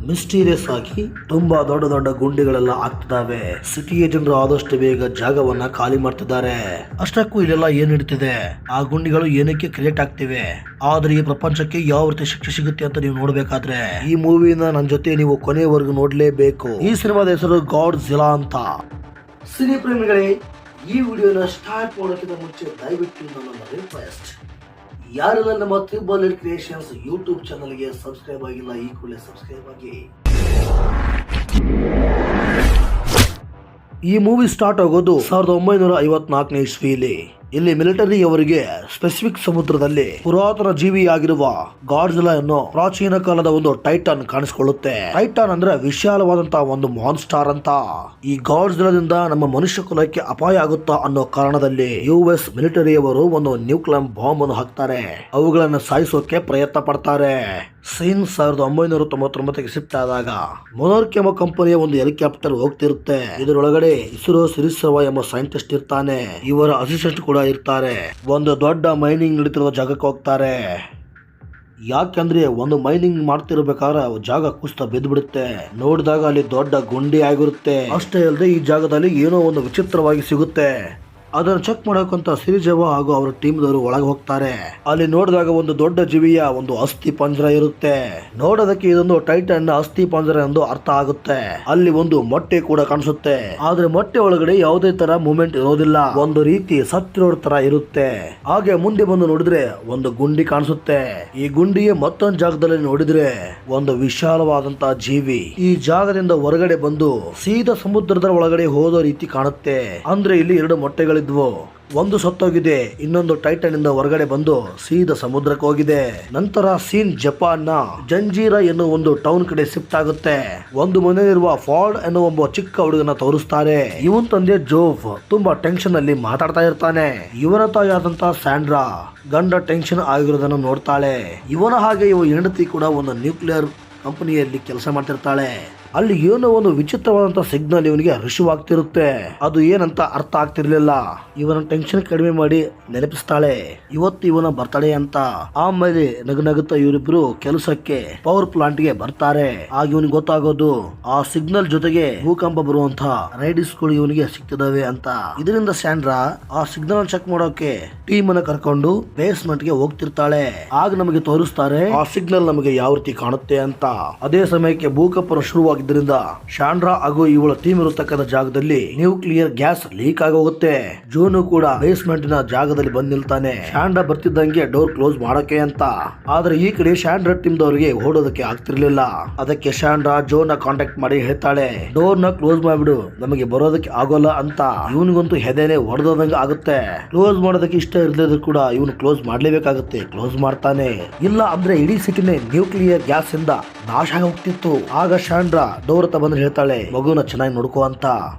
Mysterious ಆಗಿ ತುಂಬಾ ದೊಡ್ಡ ದೊಡ್ಡ ಗುಂಡಿಗಳೆಲ್ಲ ಆಗ್ತಿದಾವೆ. ಸಿಟಿಯ ಜನರು ಆದಷ್ಟು ಬೇಗ ಜಾಗವನ್ನ ಖಾಲಿ ಮಾಡ್ತಿದ್ದಾರೆ. ಅಷ್ಟಕ್ಕೂ ಇಲ್ಲೆಲ್ಲ ಏನ್ ನಡೀತಿದೆ, ಆ ಗುಂಡಿಗಳು ಏನಕ್ಕೆ ಕ್ರಿಯೇಟ್ ಆಗ್ತಿವೆ, ಆದ್ರೆ ಈ ಪ್ರಪಂಚಕ್ಕೆ ಯಾವ ರೀತಿ ಶಿಕ್ಷೆ ಸಿಗುತ್ತೆ ಅಂತ ನೀವು ನೋಡ್ಬೇಕಾದ್ರೆ ಈ ಮೂವಿನ ನನ್ನ ಜೊತೆ ನೀವು ಕೊನೆಯವರೆಗೂ ನೋಡ್ಲೇಬೇಕು. ಈ ಸಿನಿಮಾದ ಹೆಸರು ಗಾಡ್ಜಿಲ್ಲಾ ಅಂತ. ಸಿನಿ ಪ್ರೇಮಿಗಳೇ, ಈ ವಿಡಿಯೋನ ಸ್ಟಾರ್ಟ್ ಮಾಡೋಕ್ಕಿಂತ ಮುಂಚೆ ದಯವಿಟ್ಟು ನನ್ನ ರಿಕ್ವೆಸ್ಟ್, ಯಾರೆಲ್ಲ ನಮ್ಮ ತ್ರಿಬಲ್ ಕ್ರಿಯೇಷನ್ಸ್ ಯೂಟ್ಯೂಬ್ ಚಾನಲ್ಗೆ ಸಬ್ಸ್ಕ್ರೈಬ್ ಆಗಿಲ್ಲ, ಈ ಕೂಡಲೇ ಸಬ್ಸ್ಕ್ರೈಬ್ ಆಗಿ. ಈ ಮೂವಿ ಸ್ಟಾರ್ಟ್ ಆಗೋದು 1954ನೇ ಇಸ್ವಿಯಲ್ಲಿ. ಇಲ್ಲಿ ಮಿಲಿಟರಿ ಅವರಿಗೆ ಸ್ಪೆಸಿಫಿಕ್ ಸಮುದ್ರದಲ್ಲಿ ಪುರಾತನ ಜೀವಿಯಾಗಿರುವ ಗಾಡ್ಜಿಲ್ಲಾ ಅನ್ನೋ ಪ್ರಾಚೀನ ಕಾಲದ ಒಂದು ಟೈಟಾನ್ ಕಾಣಿಸಿಕೊಳ್ಳುತ್ತೆ. ಟೈಟಾನ್ ಅಂದ್ರೆ ವಿಶಾಲವಾದಂತಹ ಒಂದು ಮಾನ್ಸ್ಟಾರ್ ಅಂತ. ಈ ಗಾಡ್ಜಿಲ್ಲಾದಿಂದ ನಮ್ಮ ಮನುಷ್ಯ ಕುಲಕ್ಕೆ ಅಪಾಯ ಆಗುತ್ತಾ ಅನ್ನೋ ಕಾರಣದಲ್ಲಿ US ಮಿಲಿಟರಿಯವರು ಒಂದು ನ್ಯೂಕ್ಲಿಯರ್ ಬಾಂಬ್ ಅನ್ನು ಹಾಕ್ತಾರೆ. ಅವುಗಳನ್ನು ಸಾಯಿಸೋಕೆ ಪ್ರಯತ್ನ ಪಡ್ತಾರೆ. ಸೀನ್ 1999ಕ್ಕೆ ಶಿಫ್ಟ್ ಆದಾಗ ಮೊನಾರ್ಕ್ ಎಂಬ ಕಂಪನಿಯ ಒಂದು ಹೆಲಿಕಾಪ್ಟರ್ ಹೋಗ್ತಿರುತ್ತೆ. ಇದರೊಳಗಡೆ ಇಸ್ರೋ ಸಿರಿಸರ್ವ ಎಂಬ ಸೈಂಟಿಸ್ಟ್ ಇರ್ತಾನೆ. ಇವರ ಅಸಿಸ್ಟೆಂಟ್ ಕೂಡ ಇರ್ತಾರೆ. ಒಂದು ದೊಡ್ಡ ಮೈನಿಂಗ್ ನಡೀತಿರುವ ಜಾಗಕ್ಕೆ ಹೋಗ್ತಾರೆ. ಯಾಕಂದ್ರೆ ಒಂದು ಮೈನಿಂಗ್ ಮಾಡ್ತಿರ್ಬೇಕಾದ್ರೆ ಜಾಗ ಕುಸಿತ ಬಿದ್ದು ಬಿಡುತ್ತೆ. ನೋಡಿದಾಗ ಅಲ್ಲಿ ದೊಡ್ಡ ಗುಂಡಿ ಆಗಿರುತ್ತೆ. ಅಷ್ಟೇ ಅಲ್ಲದೆ ಈ ಜಾಗದಲ್ಲಿ ಏನೋ ಒಂದು ವಿಚಿತ್ರವಾಗಿ ಸಿಗುತ್ತೆ. ಅದನ್ನು ಚೆಕ್ ಮಾಡೋಕಂತ ಸಿರಿಜವ ಹಾಗೂ ಅವರ ಟೀಮ್ ದವರು ಒಳಗೆ ಹೋಗ್ತಾರೆ. ಅಲ್ಲಿ ನೋಡಿದಾಗ ಒಂದು ದೊಡ್ಡ ಜೀವಿಯ ಒಂದು ಅಸ್ಥಿ ಪಂಜರ ಇರುತ್ತೆ. ನೋಡೋದಕ್ಕೆ ಇದೊಂದು ಟೈಟಾನ್ ಅಸ್ಥಿ ಪಂಜರ ಎಂದು ಅರ್ಥ ಆಗುತ್ತೆ. ಅಲ್ಲಿ ಒಂದು ಮೊಟ್ಟೆ ಕೂಡ ಕಾಣಿಸುತ್ತೆ. ಆದ್ರೆ ಮೊಟ್ಟೆ ಒಳಗಡೆ ಯಾವುದೇ ತರ ಮೂವ್ಮೆಂಟ್ ಇರೋದಿಲ್ಲ. ಒಂದು ರೀತಿ ಸತ್ತಿರೋಡ್ ತರ ಇರುತ್ತೆ. ಹಾಗೆ ಮುಂದೆ ಬಂದು ನೋಡಿದ್ರೆ ಒಂದು ಗುಂಡಿ ಕಾಣಿಸುತ್ತೆ. ಈ ಗುಂಡಿಯ ಮತ್ತೊಂದು ಜಾಗದಲ್ಲಿ ನೋಡಿದ್ರೆ ಒಂದು ವಿಶಾಲವಾದಂತಹ ಜೀವಿ ಈ ಜಾಗದಿಂದ ಹೊರಗಡೆ ಬಂದು ಸೀದಾ ಸಮುದ್ರದ ಒಳಗಡೆ ಹೋದೋ ರೀತಿ ಕಾಣುತ್ತೆ. ಅಂದ್ರೆ ಇಲ್ಲಿ ಎರಡು ಮೊಟ್ಟೆಗಳಿದ್ವು. ಒಂದು ಸತ್ತೋಗಿದೆ, ಇನ್ನೊಂದು ಟೈಟಾನ್ ಇಂದ ಹೊರಗಡೆ ಬಂದು ಸೀದಾ ಸಮುದ್ರಕ್ಕೆ ಹೋಗಿದೆ. ನಂತರ ಸೀನ್ ಜಪಾನ್ ನ ಜಂಜೀರಾ ಎನ್ನುವ ಒಂದು ಟೌನ್ ಕಡೆ ಶಿಫ್ಟ್ ಆಗುತ್ತೆ. ಒಂದು ಮನೆಯಲ್ಲಿರುವ ಫಾರ್ಡ್ ಎನ್ನುವ ಒಬ್ಬ ಚಿಕ್ಕ ಹುಡುಗನ ತೋರಿಸ್ತಾರೆ. ಇವನ್ ತಂದೆ ಜೋಫ್ ತುಂಬಾ ಟೆನ್ಷನ್ ಅಲ್ಲಿ ಮಾತಾಡ್ತಾ ಇರ್ತಾನೆ. ಇವನ ತಾಯಿಯಾದಂತಹ ಸ್ಯಾಂಡ್ರಾ ಗಂಡ ಟೆನ್ಷನ್ ಆಗಿರೋದನ್ನು ನೋಡ್ತಾಳೆ. ಇವನ ಹಾಗೆ ಇವ ಹೆಂಡತಿ ಕೂಡ ಒಂದು ನ್ಯೂಕ್ಲಿಯರ್ ಕಂಪನಿಯಲ್ಲಿ ಕೆಲಸ ಮಾಡ್ತಿರ್ತಾಳೆ. ಅಲ್ಲಿ ಏನೋ ಒಂದು ವಿಚಿತ್ರವಾದಂತ ಸಿಗ್ನಲ್ ಇವನಿಗೆ ಋಷಿವಾಗ್ತಿರುತ್ತೆ. ಅದು ಏನಂತ ಅರ್ಥ ಆಗ್ತಿರ್ಲಿಲ್ಲ. ಇವನ ಟೆನ್ಷನ್ ಕಡಿಮೆ ಮಾಡಿ ನೆನಪಿಸ್ತಾಳೆ, ಇವತ್ತು ಇವನ ಬರ್ತಡೇ ಅಂತ. ಆಮೇಲೆ ನಗುತ್ತಾ ಇವರಿಬ್ರು ಕೆಲಸಕ್ಕೆ ಪವರ್ ಪ್ಲಾಂಟ್ ಗೆ ಬರ್ತಾರೆ. ಆಗ ಇವನಿಗೆ ಗೊತ್ತಾಗೋದು ಆ ಸಿಗ್ನಲ್ ಜೊತೆಗೆ ಭೂಕಂಪ ಬರುವಂತಹ ರೈಡಿಸ್ ಗಳು ಇವನಿಗೆ ಸಿಗ್ತಿದಾವೆ ಅಂತ. ಇದರಿಂದ ಸ್ಯಾಂಡ್ರಾ ಆ ಸಿಗ್ನಲ್ ಚೆಕ್ ಮಾಡೋಕೆ ಟೀಮ್ ಅನ್ನ ಕರ್ಕೊಂಡು ಬೇಸ್ಮೆಂಟ್ ಗೆ ಹೋಗ್ತಿರ್ತಾಳೆ. ಆಗ ನಮಗೆ ತೋರಿಸ್ತಾರೆ ಆ ಸಿಗ್ನಲ್ ನಮಗೆ ಯಾವ ರೀತಿ ಕಾಣುತ್ತೆ ಅಂತ. ಅದೇ ಸಮಯಕ್ಕೆ ಭೂಕಂಪ ಶುರುವಾಗಿ ಶಾಂಡ್ರಾ ಹಾಗೂ ಇವಳ ಟೀಮ್ ಇರತಕ್ಕಂಥ ಜಾಗದಲ್ಲಿ ನ್ಯೂಕ್ಲಿಯರ್ ಗ್ಯಾಸ್ ಲೀಕ್ ಆಗಿ ಹೋಗುತ್ತೆ. ಜೋನು ಕೂಡ ಬೇಸ್ಮೆಂಟ್ ನ ಜಾಗದಲ್ಲಿ ಬಂದ್ ನಿಲ್ತಾನೆ. ಶಾಂಡ್ರಾ ಬರ್ತಿದ್ದಂಗೆ ಡೋರ್ ಕ್ಲೋಸ್ ಮಾಡಕ್ಕೆ ಅಂತ. ಆದ್ರೆ ಈ ಕಡೆ ಶಾಂಡ್ರಾ ಟೀಮ್ ದವರಿಗೆ ಓಡೋದಕ್ಕೆ ಆಗ್ತಿರ್ಲಿಲ್ಲ. ಅದಕ್ಕೆ ಶಾಂಡ್ರಾ ಜೋನ್ ಕಾಂಟ್ಯಾಕ್ಟ್ ಮಾಡಿ ಹೇಳ್ತಾಳೆ, ಡೋರ್ ನ ಕ್ಲೋಸ್ ಮಾಡ್ಬಿಡು, ನಮಗೆ ಬರೋದಕ್ಕೆ ಆಗೋಲ್ಲ ಅಂತ. ಇವನಿಗಂತೂ ಹೆದೆನೆ ಹೊಡೆದಂಗ ಆಗುತ್ತೆ. ಕ್ಲೋಸ್ ಮಾಡೋದಕ್ಕೆ ಇಷ್ಟ ಇರಲಿದ್ರು ಕೂಡ ಇವನು ಕ್ಲೋಸ್ ಮಾಡ್ಲೇಬೇಕಾಗುತ್ತೆ. ಕ್ಲೋಸ್ ಮಾಡ್ತಾನೆ. ಇಲ್ಲ ಅಂದ್ರೆ ಇಡೀ ಸಿಟಿನೇ ನ್ಯೂಕ್ಲಿಯರ್ ಗ್ಯಾಸ್ ಇಂದ ನಾಶ ಆಗಿ ಹೋಗ್ತಿತ್ತು. ಆಗ ಶಾಂಡ್ರಾ ಡೋರ್ ಹತ್ರ ಬಂದು ಹೇಳ್ತಾಳೆ, ಮಗುನ ಚೆನ್ನಾಗಿ ನೋಡ್ಕೋ ಅಂತ.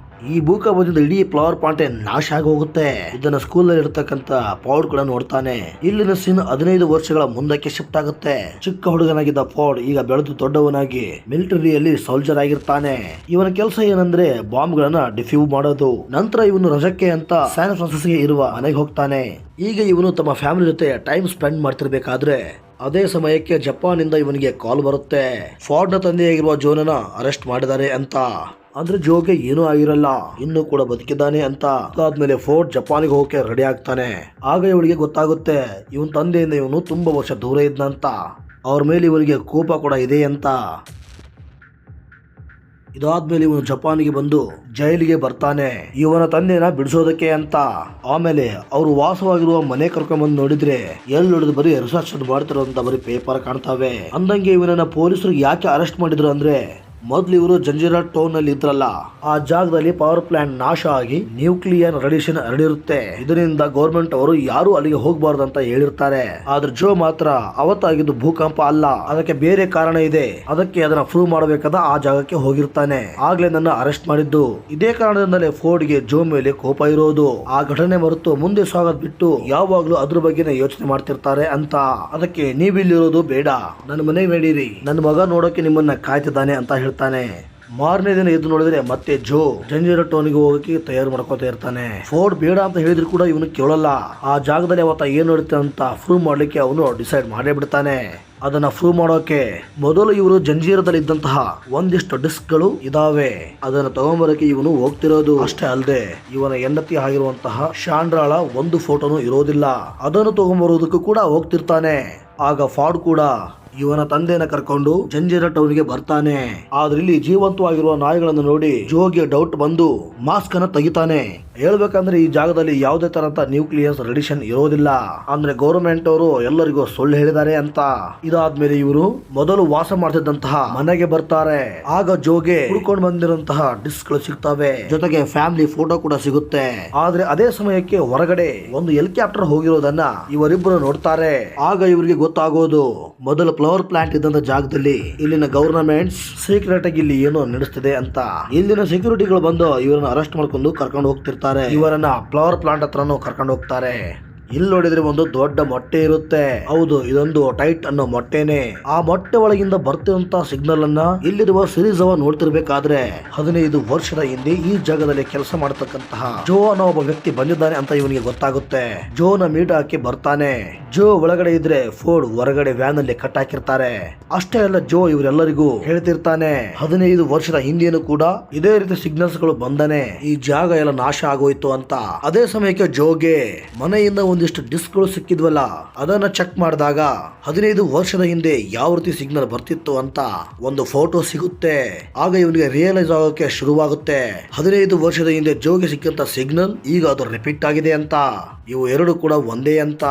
ಈ ಭೂಕಂಪದಿಂದ ಇಡೀ ಫ್ಲವರ್ ಪಾಂಟೆ ನಾಶ ಆಗಿ ಹೋಗುತ್ತೆ. ಇದನ್ನ ಸ್ಕೂಲ್ ಅಲ್ಲಿ ಇರತಕ್ಕಂತ ಫೋರ್ಡ್ ಕೂಡ ನೋಡ್ತಾನೆ. ಇಲ್ಲಿನ ಸೀನ್ 15 ವರ್ಷಗಳ ಮುಂದಕ್ಕೆ ಶಿಫ್ಟ್ ಆಗುತ್ತೆ. ಚಿಕ್ಕ ಹುಡುಗನಾಗಿದ್ದ ಫೋರ್ಡ್ ಈಗ ಬೆಳೆದು ದೊಡ್ಡವನಾಗಿ ಮಿಲಿಟರಿಯಲ್ಲಿ ಸೋಲ್ಜರ್ ಆಗಿರ್ತಾನೆ. ಇವನ ಕೆಲಸ ಏನಂದ್ರೆ ಬಾಂಬ್ ಗಳನ್ನ ಡಿಫ್ಯೂಸ್ ಮಾಡೋದು. ನಂತರ ಇವನು ರಜಕ್ಕೆ ಅಂತ ಸ್ಯಾನ್ ಫ್ರಾನ್ಸಿಸ್ಕೋಗೆ ಇರುವ ಮನೆಗೆ ಹೋಗ್ತಾನೆ. ಈಗ ಇವನು ತಮ್ಮ ಫ್ಯಾಮಿಲಿ ಜೊತೆ ಟೈಮ್ ಸ್ಪೆಂಡ್ ಮಾಡ್ತಿರ್ಬೇಕಾದ್ರೆ ಅದೇ ಸಮಯಕ್ಕೆ ಜಪಾನ್ ಇಂದ ಇವನಿಗೆ ಕಾಲ್ ಬರುತ್ತೆ. ಫೋರ್ಡ್ ನ ತಂದೆಯಾಗಿರುವ ಜೋನನ ಅರೆಸ್ಟ್ ಮಾಡಿದ್ದಾರೆ ಅಂತ. ಅಂದ್ರೆ ಜೋಗೆ ಏನೂ ಆಗಿರಲ್ಲ, ಇನ್ನೂ ಕೂಡ ಬದುಕಿದ್ದಾನೆ ಅಂತ. ಅದಾದ್ಮೇಲೆ ಫೋರ್ಡ್ ಜಪಾನಿಗೆ ಹೋಗಕ್ಕೆ ರೆಡಿ ಆಗ್ತಾನೆ. ಆಗ ಇವಳಿಗೆ ಗೊತ್ತಾಗುತ್ತೆ ಇವನ್ ತಂದೆಯಿಂದ ಇವನು ತುಂಬಾ ವರ್ಷ ದೂರ ಇದ್ನಂತ. ಅವ್ರ ಮೇಲೆ ಇವನಿಗೆ ಕೋಪ ಕೂಡ ಇದೆ ಅಂತ. ಇದಾದ್ಮೇಲೆ ಇವನು ಜಪಾನಿಗೆ ಬಂದು ಜೈಲಿಗೆ ಬರ್ತಾನೆ, ಇವನ ತಂದೆನ ಬಿಡಿಸೋದಕ್ಕೆ ಅಂತ. ಆಮೇಲೆ ಅವರು ವಾಸವಾಗಿರುವ ಮನೆ ಕರ್ಕೊಂಡ್ ಬಂದು ನೋಡಿದ್ರೆ ಎಲ್ಲಿ ನೋಡಿದ್ರು ಬರೀ ರಿಸರ್ಚ್ ಮಾಡ್ತಿರೋಂತ ಬರೀ ಪೇಪರ್ ಕಾಣ್ತಾವೆ. ಅಂದಂಗೆ ಇವನನ್ನ ಪೊಲೀಸರು ಯಾಕೆ ಅರೆಸ್ಟ್ ಮಾಡಿದ್ರು ಅಂದ್ರೆ ಮೊದ್ಲು ಇವರು ಜಂಜೀರಾ ಟೌನ್ ನಲ್ಲಿ ಇದ್ರಲ್ಲ, ಆ ಜಾಗದಲ್ಲಿ ಪವರ್ ಪ್ಲಾಂಟ್ ನಾಶ ಆಗಿ ನ್ಯೂಕ್ಲಿಯರ್ ರೇಡಿಯೇಷನ್ ಹರಡಿರುತ್ತೆ. ಇದರಿಂದ ಗೌರ್ಮೆಂಟ್ ಅವರು ಯಾರು ಅಲ್ಲಿಗೆ ಹೋಗಬಾರ್ದು ಅಂತ ಹೇಳಿರ್ತಾರೆ. ಆದ್ರೆ ಜೋ ಮಾತ್ರ ಅವತ್ತಾಗಿದ್ದು ಭೂಕಂಪ ಅಲ್ಲ, ಅದಕ್ಕೆ ಬೇರೆ ಕಾರಣ ಇದೆ. ಅದಕ್ಕೆ ಅದನ್ನ ಪ್ರೂವ್ ಮಾಡಬೇಕಾದ ಆ ಜಾಗಕ್ಕೆ ಹೋಗಿರ್ತಾನೆ. ಆಗ್ಲೇ ನನ್ನ ಅರೆಸ್ಟ್ ಮಾಡಿದ್ದು. ಇದೇ ಕಾರಣದಿಂದಲೇ ಫೋರ್ಡ್ಗೆ ಜೋ ಮೇಲೆ ಕೋಪ ಇರೋದು. ಆ ಘಟನೆ ಮರೆತು ಮುಂದೆ ಸಾಗೋದ್ ಬಿಟ್ಟು ಯಾವಾಗ್ಲೂ ಅದ್ರ ಬಗ್ಗೆನೇ ಯೋಚನೆ ಮಾಡ್ತಿರ್ತಾರೆ ಅಂತ. ಅದಕ್ಕೆ ನೀವಿಲ್ಲಿರೋದು ಬೇಡ, ನನ್ನ ಮನೆಗೆ ನಡೀರಿ, ನನ್ನ ಮಗ ನೋಡೋಕೆ ನಿಮ್ಮನ್ನ ಕಾಯ್ತಿದ್ದಾನೆ ಅಂತ ಹೇಳ್ತಾನೆ. ಮಾರನೇ ದಿನ ಎದ್ದು ನೋಡಿದ್ರೆ ಮತ್ತೆ ಜೋ ಜಂಜೀರಾ ಟೌನ್ಗೆ ಹೋಗಕ್ಕೆ ತಯಾರು ಮಾಡ್ಕೋತಾ ಇರ್ತಾನೆ. ಫೋರ್ಡ್ ಬೇಡ ಅಂತ ಹೇಳಿದ್ರು ಕೂಡ ಇವನು ಕೇಳಲ್ಲ. ಆ ಜಾಗದಲ್ಲಿ ಅವತ್ತ ಏನ್ ನಡುತ್ತೆ ಅಂತ ಪ್ರೂವ್ ಮಾಡ್ಲಿಕ್ಕೆ ಅವನು ಡಿಸೈಡ್ ಮಾಡೇ ಬಿಡ್ತಾನೆ. ಅದನ್ನ ಪ್ರೂವ್ ಮಾಡೋಕೆ ಮೊದಲು ಇವರು ಜಂಜೀರದಲ್ಲಿ ಇದ್ದಂತಹ ಒಂದಿಷ್ಟು ಡಿಸ್ಕ್ ಗಳು ಇದಾವೆ. ಅದನ್ನ ತಗೊಂಬರಕ್ಕೆ ಇವನು ಹೋಗ್ತಿರೋದು. ಅಷ್ಟೇ ಅಲ್ಲದೆ ಇವನ ಹೆಂಡತಿ ಆಗಿರುವಂತಹ ಶಾಂಡ್ರಾಳ ಒಂದು ಫೋಟೋನು ಇರೋದಿಲ್ಲ. ಅದನ್ನು ತಗೊಂಬರೋದಕ್ಕೂ ಕೂಡ ಹೋಗ್ತಿರ್ತಾನೆ. ಆಗ ಫಾರ್ಡ್ ಕೂಡ ಇವನ ತಂದೆನ ಕರ್ಕೊಂಡು ಜಂಜೀರ ಟೌನ್ಗೆ ಬರ್ತಾನೆ. ಆದ್ರೆ ಇಲ್ಲಿ ಜೀವಂತವಾಗಿರುವ ನಾಯಿಗಳನ್ನು ನೋಡಿ ಜೋಗೆ ಡೌಟ್ ಬಂದು ಮಾಸ್ಕ್ ಅನ್ನ ತೆಗಿತಾನೆ. ಹೇಳ್ಬೇಕಂದ್ರೆ ಈ ಜಾಗದಲ್ಲಿ ಯಾವುದೇ ತರಂತ ನ್ಯೂಕ್ಲಿಯಸ್ ರೆಡಿಷನ್ ಇರೋದಿಲ್ಲ. ಅಂದ್ರೆ ಗೌರ್ಮೆಂಟ್ ಅವರು ಎಲ್ಲರಿಗೂ ಸುಳ್ಳು ಹೇಳಿದ್ದಾರೆ ಅಂತ. ಇದಾದ್ಮೇಲೆ ಇವರು ಮೊದಲು ವಾಸ ಮಾಡ್ತಿದ್ದಂತಹ ಮನೆಗೆ ಬರ್ತಾರೆ. ಆಗ ಜೋಗೆ ಹುಡ್ಕೊಂಡು ಬಂದಿರುವಂತಹ ಡಿಸ್ಕ್ ಗಳು ಸಿಗ್ತವೆ, ಜೊತೆಗೆ ಫ್ಯಾಮಿಲಿ ಫೋಟೋ ಕೂಡ ಸಿಗುತ್ತೆ. ಆದ್ರೆ ಅದೇ ಸಮಯಕ್ಕೆ ಹೊರಗಡೆ ಒಂದು ಹೆಲಿಕಾಪ್ಟರ್ ಹೋಗಿರೋದನ್ನ ಇವರಿಬ್ಬರು ನೋಡ್ತಾರೆ. ಆಗ ಇವರಿಗೆ ಗೊತ್ತಾಗೋದು ಮೊದಲು ಫ್ಲವರ್ ಪ್ಲಾಂಟ್ ಇದ್ದಂತ ಜಾಗದಲ್ಲಿ ಇಲ್ಲಿನ ಗವರ್ನಮೆಂಟ್ಸ್ ಸೀಕ್ರೆಟ್ ಆಗಿ ಇಲ್ಲಿ ಏನೋ ನಡೆಸ್ತಿದೆ ಅಂತ. ಇಲ್ಲಿನ ಸೆಕ್ಯೂರಿಟಿಗಳು ಬಂದು ಇವರನ್ನ ಅರೆಸ್ಟ್ ಮಾಡ್ಕೊಂಡು ಕರ್ಕೊಂಡು ಹೋಗ್ತಿರ್ತಾರೆ. ಇವರನ್ನ ಫ್ಲವರ್ ಪ್ಲಾಂಟ್ ಹತ್ರನೂ ಕರ್ಕೊಂಡು ಹೋಗ್ತಾರೆ. ಇಲ್ಲಿ ನೋಡಿದ್ರೆ ಒಂದು ದೊಡ್ಡ ಮೊಟ್ಟೆ ಇರುತ್ತೆ. ಹೌದು, ಇದೊಂದು ಟೈಟ್ ಅನ್ನೋ ಮೊಟ್ಟೆನೆ. ಆ ಮೊಟ್ಟೆ ಒಳಗಿಂದ ಬರ್ತಿರುವಂತ ಸಿಗ್ನಲ್ ಅನ್ನ ಇಲ್ಲಿರುವ ಸಿರಿಜವ ನೋಡ್ತಿರ್ಬೇಕಾದ್ರೆ 15 ವರ್ಷದ ಹಿಂದೆ ಈ ಜಾಗದಲ್ಲಿ ಕೆಲಸ ಮಾಡತಕ್ಕಂತಹ ಜೋ ಅನ್ನೋ ಒಬ್ಬ ವ್ಯಕ್ತಿ ಬಂದಿದ್ದಾನೆ ಅಂತ ಇವನಿಗೆ ಗೊತ್ತಾಗುತ್ತೆ. ಜೋನ ಮೀಟ್ ಹಾಕಿ ಬರ್ತಾನೆ. ಜೋ ಒಳಗಡೆ ಇದ್ರೆ ಫೋರ್ಡ್ ಹೊರಗಡೆ ವ್ಯಾನ್ ಅಲ್ಲಿ ಕಟ್ ಹಾಕಿರ್ತಾರೆ. ಅಷ್ಟೇ ಅಲ್ಲ, ಜೋ ಇವರೆಲ್ಲರಿಗೂ ಹೇಳ್ತಿರ್ತಾನೆ 15 ವರ್ಷದ ಹಿಂದೆನೂ ಕೂಡ ಇದೇ ರೀತಿ ಸಿಗ್ನಲ್ಸ್ ಗಳು ಬಂದನೆ ಈ ಜಾಗ ಎಲ್ಲ ನಾಶ ಆಗೋಯ್ತು ಅಂತ. ಅದೇ ಸಮಯಕ್ಕೆ ಜೋಗೆ ಮನೆಯಿಂದ ಒಂದಿಷ್ಟು ಡಿಸ್ಕ್ ಗಳು ಸಿಕ್ಕಿದ್ವಲ್ಲ, ಅದನ್ನ ಚೆಕ್ ಮಾಡಿದಾಗ 15 ವರ್ಷದ ಹಿಂದೆ ಯಾವ ರೀತಿ ಸಿಗ್ನಲ್ ಬರ್ತಿತ್ತು ಅಂತ ಒಂದು ಫೋಟೋ ಸಿಗುತ್ತೆ. ಆಗ ಇವನಿಗೆ ರಿಯಲೈಸ್ ಆಗೋಕೆ ಶುರುವಾಗುತ್ತೆ 15 ವರ್ಷದ ಹಿಂದೆ ಜೋಗೆ ಸಿಕ್ಕಂತ ಸಿಗ್ನಲ್ ಈಗ ಅದು ರಿಪೀಟ್ ಆಗಿದೆ ಅಂತ. ಇವು ಎರಡು ಕೂಡ ಒಂದೇ ಅಂತ.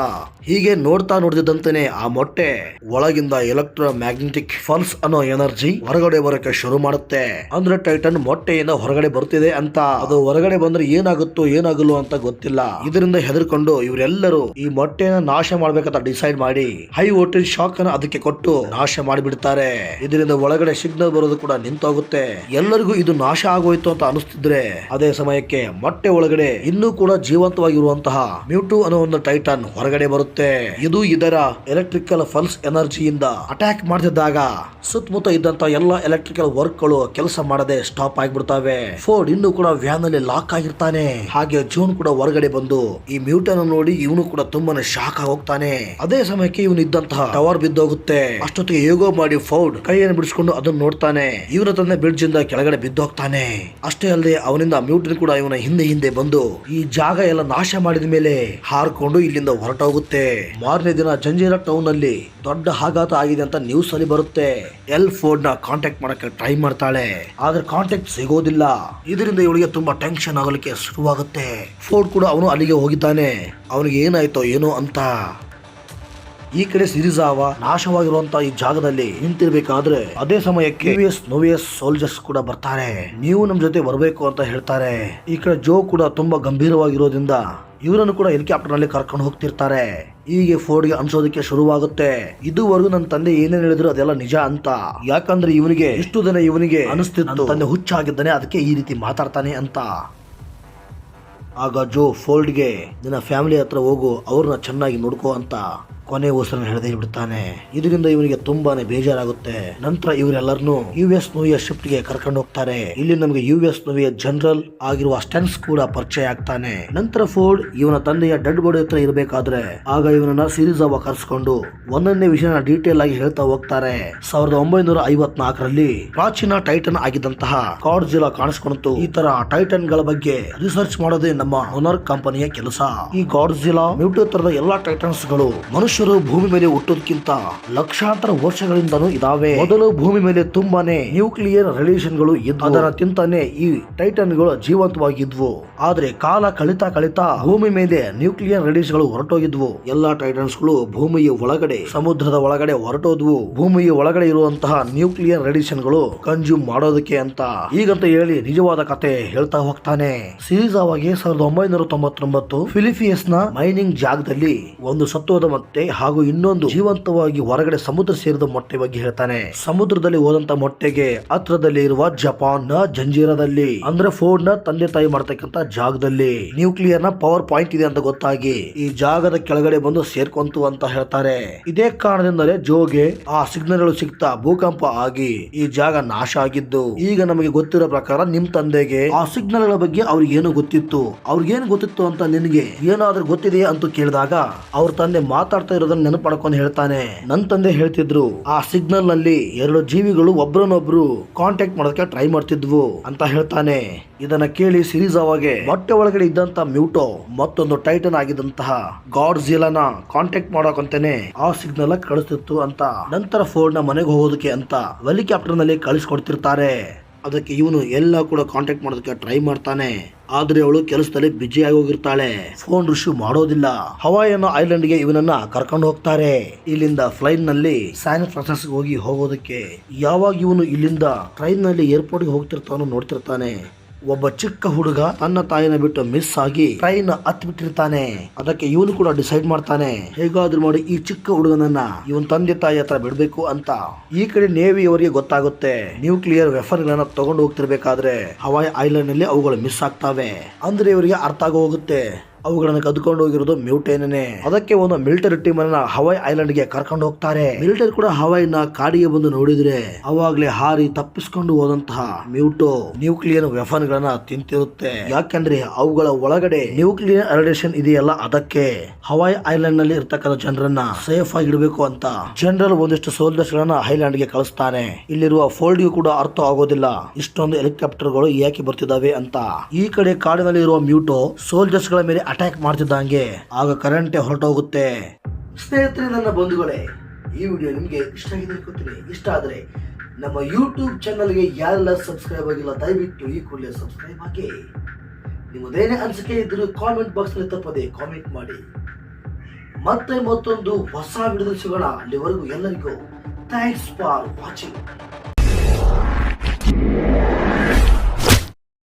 ಹೀಗೆ ನೋಡ್ತಿದ್ದಂತೆನೆ ಆ ಮೊಟ್ಟೆ ಒಳಗಿಂದ ಎಲೆಕ್ಟ್ರೋ ಮ್ಯಾಗ್ನೆಟಿಕ್ ಪಲ್ಸ್ ಅನ್ನೋ ಎನರ್ಜಿ ಹೊರಗಡೆ ಬರೋಕೆ ಶುರು ಮಾಡುತ್ತೆ. ಅಂದ್ರೆ ಟೈಟನ್ ಮೊಟ್ಟೆಯಿಂದ ಹೊರಗಡೆ ಬರ್ತಿದೆ ಅಂತ. ಅದು ಹೊರಗಡೆ ಬಂದ್ರೆ ಏನಾಗುತ್ತೋ ಏನಾಗಲ್ಲ ಅಂತ ಗೊತ್ತಿಲ್ಲ. ಇದರಿಂದ ಹೆದರ್ಕೊಂಡು ಇವರೆಲ್ಲರೂ ಈ ಮೊಟ್ಟೆನ ನಾಶ ಮಾಡ್ಬೇಕಂತ ಡಿಸೈಡ್ ಮಾಡಿ ಹೈ ವೋಲ್ಟೇಜ್ ಶಾಕ್ ಅನ್ನ ಅದಕ್ಕೆ ಕೊಟ್ಟು ನಾಶ ಮಾಡಿಬಿಡ್ತಾರೆ. ಇದರಿಂದ ಒಳಗಡೆ ಸಿಗ್ನಲ್ ಬರೋದು ಕೂಡ ನಿಂತೋಗುತ್ತೆ. ಎಲ್ಲರಿಗೂ ಇದು ನಾಶ ಆಗೋಯ್ತು ಅಂತ ಅನಿಸ್ತಿದ್ರೆ ಅದೇ ಸಮಯಕ್ಕೆ ಮೊಟ್ಟೆ ಒಳಗಡೆ ಇನ್ನೂ ಕೂಡ ಜೀವಂತವಾಗಿರುವಂತಹ ಮ್ಯೂಟು ಅನ್ನೋ ಒಂದು ಟೈಟನ್ ಹೊರಗಡೆ ಬರುತ್ತೆ. ಇದು ಇದರ ಎಲೆಕ್ಟ್ರಿಕಲ್ ಪಲ್ಸ್ ಎನರ್ಜಿಯಿಂದ ಅಟ್ಯಾಕ್ ಮಾಡ್ತಿದ್ದಾಗ ಸುತ್ತಮುತ್ತ ಇದ್ದಂತ ಎಲ್ಲಾ ಎಲೆಕ್ಟ್ರಿಕಲ್ ವರ್ಕ್ ಗಳು ಕೆಲಸ ಮಾಡದೆ ಸ್ಟಾಪ್ ಆಗಿಬಿಡ್ತವೆ. ಫೋರ್ಡ್ ಇನ್ನೂ ಕೂಡ ವ್ಯಾನ್ ಅಲ್ಲಿ ಲಾಕ್ ಆಗಿರ್ತಾನೆ. ಹಾಗೆ ಜೋನ್ ಕೂಡ ಹೊರಗಡೆ ಬಂದು ಈ ಮ್ಯೂಟನ್ ನೋಡಿ ಇವನು ಕೂಡ ತುಂಬಾನೇ ಶಾಕ್ ಆಗೋಗ್ತಾನೆ. ಅದೇ ಸಮಯಕ್ಕೆ ಇವನು ಇದ್ದಂತಹ ಟವರ್ ಬಿದ್ದೋಗುತ್ತೆ. ಅಷ್ಟೊತ್ತಿಗೆ ಹೇಗೋ ಮಾಡಿ ಫೋರ್ಡ್ ಕೈಯನ್ನು ಬಿಡಿಸ್ಕೊಂಡು ಅದನ್ನ ನೋಡ್ತಾನೆ. ಇವನ ತಂದೆ ಬ್ರಿಡ್ಜ್ ಇಂದ ಕೆಳಗಡೆ ಬಿದ್ದೋಗ್ತಾನೆ. ಅಷ್ಟೇ ಅಲ್ಲದೆ ಅವನಿಂದ ಮ್ಯೂಟನ್ ಕೂಡ ಇವನ ಹಿಂದೆ ಬಂದು ಈ ಜಾಗ ಎಲ್ಲ ನಾಶ ಮಾಡಿದ ಮೇಲೆ ಹಾರ್ಕೊಂಡು ಇಲ್ಲಿಂದ ಹೊರಟೋಗುತ್ತೆ. ಮಾರನೇ ದಿನ ಜಂಜೀರ ಟೌನ್ ಅಲ್ಲಿ ದೊಡ್ಡ ಆಘಾತ ಆಗಿದೆ ಅಂತ ನ್ಯೂಸ್ ಅಲ್ಲಿ ಬರುತ್ತೆ. ಎಲ್ ಫೋರ್ಡ್ ನ ಕಾಂಟ್ಯಾಕ್ಟ್ ಮಾಡಕ್ಕೆ ಟ್ರೈ ಮಾಡ್ತಾಳೆ, ಆದ್ರೆ ಕಾಂಟ್ಯಾಕ್ಟ್ ಸಿಗೋದಿಲ್ಲ. ಇದರಿಂದ ಇವಳಿಗೆ ತುಂಬಾ ಟೆನ್ಷನ್ ಆಗಲಿಕ್ಕೆ ಶುರುವಾಗುತ್ತೆ. ಫೋರ್ಡ್ ಕೂಡ ಅವನು ಅಲ್ಲಿಗೆ ಹೋಗಿದ್ದಾನೆ. ಅವನಿಗೆ ಏನಾಯ್ತೋ ಏನೋ ಅಂತ. ಈ ಕಡೆ ಸಿರಿಜಾವ ನಾಶವಾಗಿರುವಂತ ಈ ಜಾಗದಲ್ಲಿ ನಿಂತಿರ್ಬೇಕಾದ್ರೆ ಅದೇ ಸಮಯಕ್ಕೆ ನೋವಿಯಸ್ ಸೋಲ್ಜರ್ಸ್ ಕೂಡ ಬರ್ತಾರೆ. ನೀವು ನಮ್ ಜೊತೆ ಬರಬೇಕು ಅಂತ ಹೇಳ್ತಾರೆ. ಈ ಕಡೆ ಜೋ ಕೂಡ ತುಂಬಾ ಗಂಭೀರವಾಗಿರೋದ್ರಿಂದ ಇವರನ್ನು ಕೂಡ ಹೆಲಿಕಾಪ್ಟರ್ ನಲ್ಲಿ ಕರ್ಕೊಂಡು ಹೋಗ್ತಿರ್ತಾರೆ. ಹೀಗೆ ಫೋರ್ಡ್ಗೆ ಅನ್ಸೋದಕ್ಕೆ ಶುರುವಾಗುತ್ತೆ, ಇದುವರೆಗೂ ನನ್ನ ತಂದೆ ಏನೇನ್ ಹೇಳಿದ್ರು ಅದೆಲ್ಲ ನಿಜ ಅಂತ. ಯಾಕಂದ್ರೆ ಇವನಿಗೆ ಇಷ್ಟು ದಿನ ಇವನಿಗೆ ಅನಿಸ್ತಿತ್ತು ತಂದೆ ಹುಚ್ಚಾಗಿದ್ದಾನೆ, ಅದಕ್ಕೆ ಈ ರೀತಿ ಮಾತಾಡ್ತಾನೆ ಅಂತ. ಆಗ ಜೋ ಫೋರ್ಡ್ಗೆ ನಿನ್ನ ಫ್ಯಾಮಿಲಿ ಹತ್ರ ಹೋಗು, ಅವ್ರನ್ನ ಚೆನ್ನಾಗಿ ನೋಡ್ಕೋ ಅಂತ ಕೊನೆ ಉಸಿರನ್ನು ಹಿಡಿದೇ ಬಿಡ್ತಾನೆ. ಇದರಿಂದ ಇವನಿಗೆ ತುಂಬಾನೇ ಬೇಜಾರಾಗುತ್ತೆ. ನಂತರ ಇವರೆಲ್ಲರನ್ನು US ನೇವಿಯ ಶಿಫ್ಟ್ ಗೆ ಕರ್ಕೊಂಡು ಹೋಗ್ತಾರೆ. ಇಲ್ಲಿ ನಮಗೆ US ನೇವಿಯ ಜನರಲ್ ಆಗಿರುವ ಸ್ಟೆನ್ಸ್ ಕೂಡ ಪರಿಚಯ ಆಗ್ತಾನೆ. ನಂತರ ಫೋರ್ಡ್ ಇವನ ತಂದೆಯ ಡೆಡ್ ಬಾಡಿ ಹತ್ರ ಇರಬೇಕಾದ್ರೆ ಆಗ ಇವನನ್ನ ಸಿರಿಜಾವ ಕರ್ಸ್ಕೊಂಡು ಒಂದೊಂದೇ ವಿಷಯನ ಡೀಟೇಲ್ ಆಗಿ ಹೇಳ್ತಾ ಹೋಗ್ತಾರೆ. 1954ರಲ್ಲಿ ಪ್ರಾಚೀನ ಟೈಟನ್ ಆಗಿದ್ದಂತಹ ಗಾಡ್ಜಿಲ್ಲಾ ಕಾಣಿಸ್ಕೊಂತು. ಈ ತರ ಟೈಟನ್ ಗಳ ಬಗ್ಗೆ ರಿಸರ್ಚ್ ಮಾಡೋದೇ ನಮ್ಮ ಮೊನಾರ್ಕ್ ಕಂಪನಿಯ ಕೆಲಸ. ಈ ಗಾಡ್ಜಿಲ್ಲಾ ಮ್ಯೂಟೋ ತರದ ಎಲ್ಲಾ ಟೈಟನ್ಸ್ ಗಳು ಮನುಷ್ಯರು ಭೂಮಿ ಮೇಲೆ ಹುಟ್ಟೋದಕ್ಕಿಂತ ಲಕ್ಷಾಂತರ ವರ್ಷಗಳಿಂದನೂ ಇದಾವೆ. ಮೊದಲು ಭೂಮಿ ಮೇಲೆ ತುಂಬಾನೇ ನ್ಯೂಕ್ಲಿಯರ್ ರೇಡಿಯೇಷನ್ ಗಳು ಇದ್ವು. ಅದರ ತಿಂತಾನೆ ಈ ಟೈಟನ್ ಗಳು ಜೀವಂತವಾಗಿದ್ವು. ಆದ್ರೆ ಕಾಲ ಕಳಿತಾ ಭೂಮಿ ಮೇಲೆ ನ್ಯೂಕ್ಲಿಯರ್ ರೇಡಿಯೇಷನ್ ಗಳು ಹೊರಟೋಗಿದ್ವು. ಎಲ್ಲಾ ಟೈಟನ್ಸ್ ಗಳು ಭೂಮಿಯ ಒಳಗಡೆ ಸಮುದ್ರದ ಒಳಗಡೆ ಹೊರಟೋದ್ವು. ಭೂಮಿಯ ಒಳಗಡೆ ಇರುವಂತಹ ನ್ಯೂಕ್ಲಿಯರ್ ರೇಡಿಯೇಷನ್ ಗಳು ಕನ್ಸ್ಯೂಮ್ ಮಾಡೋದಕ್ಕೆ ಅಂತ. ಈಗಂತ ಹೇಳಿ ನಿಜವಾದ ಕತೆ ಹೇಳ್ತಾ ಹೋಗ್ತಾನೆ. ಸಿರಿಜಾವಾಗೆ 1999 ಫಿಲಿಪೀನ್ಸ್ ನ ಮೈನಿಂಗ್ ಜಾಗದಲ್ಲಿ ಒಂದು ಸತ್ತೋದ ಮೊಟ್ಟೆ ಹಾಗೂ ಇನ್ನೊಂದು ಜೀವಂತವಾಗಿ ಹೊರಗಡೆ ಸಮುದ್ರ ಸೇರಿದ ಮೊಟ್ಟೆ ಬಗ್ಗೆ ಹೇಳ್ತಾನೆ. ಸಮುದ್ರದಲ್ಲಿ ಹೋದಂತ ಮೊಟ್ಟೆಗೆ ಹತ್ರದಲ್ಲಿ ಇರುವ ಜಪಾನ್ ನ ಜಂಜೀರದಲ್ಲಿ ಅಂದ್ರೆ ಫೋರ್ಡ್ ನ ತಂದೆ ತಾಯಿ ಮಾಡ್ತಕ್ಕಂತ ಜಾಗದಲ್ಲಿ ನ್ಯೂಕ್ಲಿಯರ್ ನ ಪವರ್ ಪಾಯಿಂಟ್ ಇದೆ ಅಂತ ಗೊತ್ತಾಗಿ ಈ ಜಾಗದ ಕೆಳಗಡೆ ಬಂದು ಸೇರ್ಕೊಂತು ಅಂತ ಹೇಳ್ತಾರೆ. ಇದೇ ಕಾರಣದಿಂದಲೇ ಜೋಗೆ ಆ ಸಿಗ್ನಲ್ ಗಳು ಸಿಗ್ತಾ ಭೂಕಂಪ ಆಗಿ ಈ ಜಾಗ ನಾಶ ಆಗಿದ್ದು. ಈಗ ನಮಗೆ ಗೊತ್ತಿರೋ ಪ್ರಕಾರ ನಿಮ್ ತಂದೆಗೆ ಆ ಸಿಗ್ನಲ್ ಗಳ ಬಗ್ಗೆ ಅವ್ರಿಗೇನು ಗೊತ್ತಿತ್ತು, ಅವ್ರಿಗೇನು ಗೊತ್ತಿತ್ತು ಅಂತ ನಿನಗೆ ಏನಾದ್ರೂ ಗೊತ್ತಿದೆಯಾ ಅಂತ ಕೇಳಿದಾಗ ಅವ್ರ ತಂದೆ ಮಾತಾಡ್ತಾ ಇರೋದನ್ನ ನೆನಪು ಮಾಡ್ಕೊಂಡು ಹೇಳ್ತಾನೆ, ನನ್ ತಂದೆ ಹೇಳ್ತಿದ್ರು ಆ ಸಿಗ್ನಲ್ ನಲ್ಲಿ 2 ಜೀವಿಗಳು ಒಬ್ರನ್ನೊಬ್ರು ಕಾಂಟ್ಯಾಕ್ಟ್ ಮಾಡೋದಕ್ಕೆ ಟ್ರೈ ಮಾಡ್ತಿದ್ವು ಅಂತ ಹೇಳ್ತಾನೆ. ಇದನ್ನ ಕೇಳಿ ಸಿರೀಸ್ ಅವಾಗೆ ಮೊಟ್ಟೆ ಒಳಗಡೆ ಇದ್ದಂತ ಮ್ಯೂಟೋ ಮತ್ತೊಂದು ಟೈಟನ್ ಆಗಿದ್ದಂತಹ ಗಾಡ್ಜಿಲಾನ ಕಾಂಟ್ಯಾಕ್ಟ್ ಮಾಡೋಕಂತಾನೆ ಆ ಸಿಗ್ನಲ್ ಕಳಿಸ್ತಿತ್ತು ಅಂತ. ನಂತರ ಫೋರ್ಡ್ ನ ಮನೆಗೆ ಹೋಗೋದಕ್ಕೆ ಅಂತ ಹೆಲಿಕಾಪ್ಟರ್ ನಲ್ಲಿ ಕಳಿಸ್ಕೊಡ್ತಿರ್ತಾರೆ. ಅದಕ್ಕೆ ಇವನು ಎಲ್ಲ ಕೂಡ ಕಾಂಟ್ಯಾಕ್ಟ್ ಮಾಡೋದಕ್ಕೆ ಟ್ರೈ ಮಾಡ್ತಾನೆ. ಆದ್ರೆ ಅವಳು ಕೆಲಸದಲ್ಲಿ ಬಿಜಿ ಆಗಿ ಹೋಗಿರ್ತಾಳೆ, ಫೋನ್ ರಿಸೀವ್ ಮಾಡೋದಿಲ್ಲ. ಹವಾಯಿ ಅನ್ನೋ ಐಲ್ಯಾಂಡ್ ಗೆ ಇವನನ್ನ ಕರ್ಕೊಂಡು ಹೋಗ್ತಾರೆ. ಇಲ್ಲಿಂದ ಫ್ಲೈಟ್ ನಲ್ಲಿ ಸ್ಯಾನ್ ಫ್ರಾನ್ಸಿಸ್ಕೋ ಹೋಗೋದಕ್ಕೆ. ಯಾವಾಗ ಇವನು ಇಲ್ಲಿಂದ ಟ್ರೈನ್ ನಲ್ಲಿ ಏರ್ಪೋರ್ಟ್ ಗೆ ಹೋಗ್ತಿರ್ತಾನೋ ನೋಡ್ತಿರ್ತಾನೆ, ಒಬ್ಬ ಚಿಕ್ಕ ಹುಡುಗ ತನ್ನ ತಾಯಿನ ಬಿಟ್ಟು ಮಿಸ್ ಆಗಿ ಟ್ರೈನ್ ಹತ್ಬಿಟ್ಟಿರ್ತಾನೆ. ಅದಕ್ಕೆ ಇವನು ಕೂಡ ಡಿಸೈಡ್ ಮಾಡ್ತಾನೆ, ಹೇಗಾದ್ರೂ ಮಾಡಿ ಈ ಚಿಕ್ಕ ಹುಡುಗನನ್ನ ಇವನ್ ತಂದೆ ತಾಯಿ ಹತ್ರ ಬಿಡ್ಬೇಕು ಅಂತ. ಈ ಕಡೆ ನೇವಿ ಅವರಿಗೆ ಗೊತ್ತಾಗುತ್ತೆ, ನ್ಯೂಕ್ಲಿಯರ್ ವೆಫನ್ ಗಳನ್ನ ತಗೊಂಡು ಹೋಗ್ತಿರ್ಬೇಕಾದ್ರೆ ಹವಾಯಿ ಐಲ್ಯಾಂಡ್ ನಲ್ಲಿ ಅವುಗಳು ಮಿಸ್ ಆಗ್ತಾವೆ. ಅಂದ್ರೆ ಇವರಿಗೆ ಅರ್ಥ ಆಗಿ ಹೋಗುತ್ತೆ ಅವುಗಳನ್ನ ಕದ್ಕೊಂಡು ಹೋಗಿರೋದು ಮ್ಯೂಟೇನೇ. ಅದಕ್ಕೆ ಒಂದು ಮಿಲಿಟರಿ ಟೀಮ್ ಅನ್ನ ಹವಾಯಿ ಐಲ್ಯಾಂಡ್ ಗೆ ಕರ್ಕೊಂಡು ಹೋಗ್ತಾರೆ. ಮಿಲಿಟರಿ ಕೂಡ ಹವಾಯಿನ ಕಾಡಿಗೆ ಬಂದು ನೋಡಿದ್ರೆ ಅವಾಗ್ಲೇ ಹಾರಿ ತಪ್ಪಿಸ್ಕೊಂಡು ಹೋದಂತಹ ಮ್ಯೂಟೋ ನ್ಯೂಕ್ಲಿಯರ್ ವೆಫನ್ ಗಳನ್ನ ತಿಂತಿರುತ್ತೆ. ಯಾಕಂದ್ರೆ ಅವುಗಳ ಒಳಗಡೆ ನ್ಯೂಕ್ಲಿಯರ್ ರೇಡಿಯೇಷನ್ ಇದೆಯಲ್ಲ, ಅದಕ್ಕೆ ಹವಾಯಿ ಐಲ್ಯಾಂಡ್ ನಲ್ಲಿ ಇರ್ತಕ್ಕಂಥ ಜನರನ್ನ ಸೇಫ್ ಆಗಿ ಇಡಬೇಕು ಅಂತ ಜನರಲ್ ಒಂದಿಷ್ಟು ಸೋಲ್ಜರ್ಸ್ ಗಳನ್ನ ಐಲ್ಯಾಂಡ್ ಗೆ ಕಳಿಸ್ತಾನೆ. ಇಲ್ಲಿರುವ ಫೋಲ್ಡ್ಗೂ ಕೂಡ ಅರ್ಥ ಆಗೋದಿಲ್ಲ ಇಷ್ಟೊಂದು ಹೆಲಿಕಾಪ್ಟರ್ ಗಳು ಯಾಕೆ ಬರ್ತಿದಾವೆ ಅಂತ. ಈ ಕಡೆ ಕಾಡಿನಲ್ಲಿ ಇರುವ ಮ್ಯೂಟೋ ಸೋಲ್ಜರ್ಸ್ ಗಳ ಮೇಲೆ ಅಟ್ಯಾಕ್ ಮಾಡ್ತಿದ್ದಂಗೆ ಆಗ ಕರೆಂಟ್ ಹೊರಟೋಗುತ್ತೆ. ಸ್ನೇಹಿತರೆ, ನನ್ನ ಬಂಧುಗಳೇ, ಈ ವಿಡಿಯೋ ನಿಮಗೆ ಇಷ್ಟ ಆಗಿದೆ ಅನ್ಕೋತೀನಿ. ಇಷ್ಟ ಆದ್ರೆ ನಮ್ಮ ಯೂಟ್ಯೂಬ್ ಚಾನಲ್ಗೆ ಯಾರೆಲ್ಲ ಸಬ್ಸ್ಕ್ರೈಬ್ ಆಗಿಲ್ಲ ದಯವಿಟ್ಟು ಈ ಕೂಡಲೇ ಸಬ್ಸ್ಕ್ರೈಬ್ ಆಗಿ. ನಿಮ್ಮದೇನೇ ಅನಿಸಿಕೆ ಇದ್ರೂ ಕಾಮೆಂಟ್ ಬಾಕ್ಸ್ ನಲ್ಲಿ ತಪ್ಪದೆ ಕಾಮೆಂಟ್ ಮಾಡಿ. ಮತ್ತೆ ಮತ್ತೊಂದು ಹೊಸ ವಿಡಿಯೋದಲ್ಲಿ ಸಿಗೋಣ. ಅಲ್ಲಿವರೆಗೂ ಎಲ್ಲರಿಗೂ ಥ್ಯಾಂಕ್ಸ್ ಫಾರ್ ವಾಚಿಂಗ್.